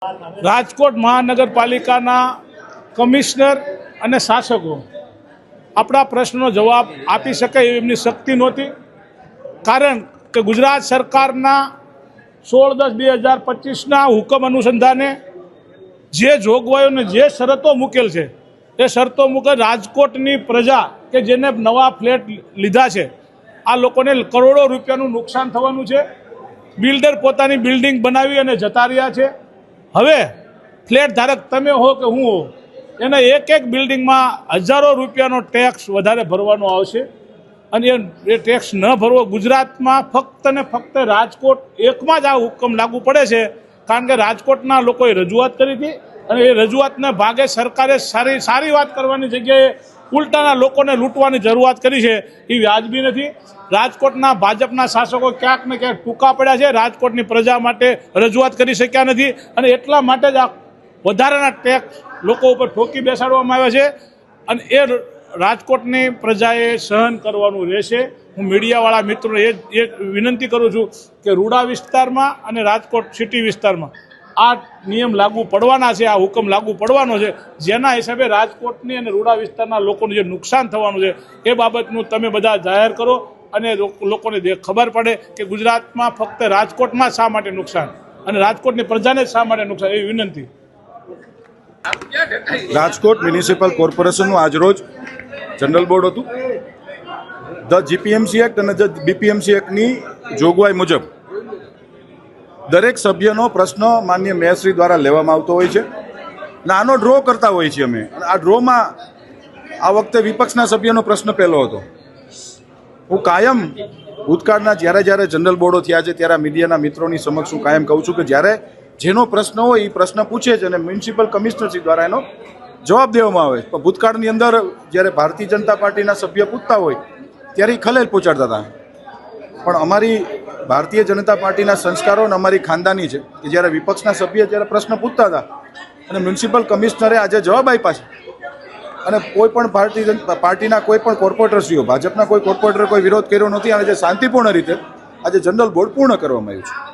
રાજકોટ મહાનગરપાલિકાના કમિશનર અને શાસકો આપણા પ્રશ્નનો જવાબ આપી શકે એમની શક્તિ નહોતી, કારણ કે ગુજરાત સરકારના 16/10/2025ના હુકમ અનુસંધાને જે જોગવાઈઓને જે શરતો મૂકેલ છે એ શરતો મુજબ રાજકોટની પ્રજા કે જેને નવા ફ્લેટ લીધા છે આ લોકોને કરોડો રૂપિયાનું નુકસાન થવાનું છે। બિલ્ડર પોતાની બિલ્ડિંગ બનાવી અને જતા રહ્યા છે। હવે ફ્લેટ ધારક તમે હો કે હું હો, એને એક એક બિલ્ડિંગમાં હજારો રૂપિયાનો ટેક્સ વધારે ભરવાનો આવશે અને એ ટેક્સ ન ભરવો ગુજરાતમાં ફક્ત ને ફક્ત રાજકોટ એકમાં જ આ હુકમ લાગુ પડે છે, કારણ કે રાજકોટના લોકોએ રજૂઆત કરી હતી અને એ રજૂઆતના ભાગે સરકારે સારી વાત કરવાની જગ્યાએ ઉલટાના લોકોને લૂંટવાની જરૂરિયાત કરી છે, એ વ્યાજબી નથી। રાજકોટના ભાજપના શાસકો ક્યાંક ને ક્યાંક ટૂંકા પડ્યા છે, રાજકોટની પ્રજા માટે રજૂઆત કરી શક્યા નથી અને એટલા માટે જ આ વધારાના ટેક્સ લોકો ઉપર ઠોકી બેસાડવામાં આવ્યા છે અને એ રાજકોટની પ્રજાએ સહન કરવાનું રહેશે। હું મીડિયાવાળા મિત્રોને એ વિનંતી કરું છું કે રૂડા વિસ્તારમાં અને રાજકોટ સિટી વિસ્તારમાં આ નિયમ લાગુ પડવાના છે, આ હુકમ લાગુ પડવાનો છે, જેના હિસાબે રાજકોટની અને રૂડા વિસ્તારના લોકોને જે નુકસાન થવાનું છે એ બાબતનું તમે બધા જાહેર કરો અને લોકોને ખબર પડે કે ગુજરાતમાં ફક્ત રાજકોટમાં શા માટે નુકસાન અને રાજકોટની પ્રજાને શા માટે નુકસાન, એવી વિનંતી। રાજકોટ મ્યુનિસિપલ કોર્પોરેશનનું આજરોજ જનરલ બોર્ડ હતું। ધ જીપીએમસી એક્ટ અને ધ બીપીએમસી એક્ટની જોગવાઈ મુજબ દરેક સભ્યનો પ્રશ્ન માન્ય મેયરશ્રી દ્વારા લેવામાં આવતો હોય છે અને આનો ડ્રો કરતા હોઈએ છીએ અમે। આ ડ્રોમાં આ વખતે વિપક્ષના સભ્યનો પ્રશ્ન પહેલો હતો। હું કાયમ ભૂતકાળના જ્યારે જનરલ બોર્ડો થયા છે ત્યારે મીડિયાના મિત્રોની સમક્ષ હું કાયમ કહું છું કે જ્યારે જેનો પ્રશ્ન હોય એ પ્રશ્ન પૂછે છે અને મ્યુનિસિપલ કમિશનરશ્રી દ્વારા એનો જવાબ દેવામાં આવે। પણ ભૂતકાળની અંદર જ્યારે ભારતીય જનતા પાર્ટીના સભ્ય પૂછતા હોય ત્યારે એ ખલેલ પહોંચાડતા હતા, પણ અમારી ભારતીય જનતા પાર્ટીના સંસ્કારો અને અમારી ખાનદાની છે કે જ્યારે વિપક્ષના સભ્ય જ્યારે પ્રશ્ન પૂછતા હતા અને મ્યુનિસિપલ કમિશનરે આજે જવાબ આપ્યા છે અને કોઈ પણ ભારતીય પાર્ટીના કોઈ પણ કોર્પોરેટરશ્રીઓ, ભાજપના કોઈ કોર્પોરેટરે કોઈ વિરોધ કર્યો નથી અને જે શાંતિપૂર્ણ રીતે આજે જનરલ બોર્ડ પૂર્ણ કરવામાં આવ્યું છે।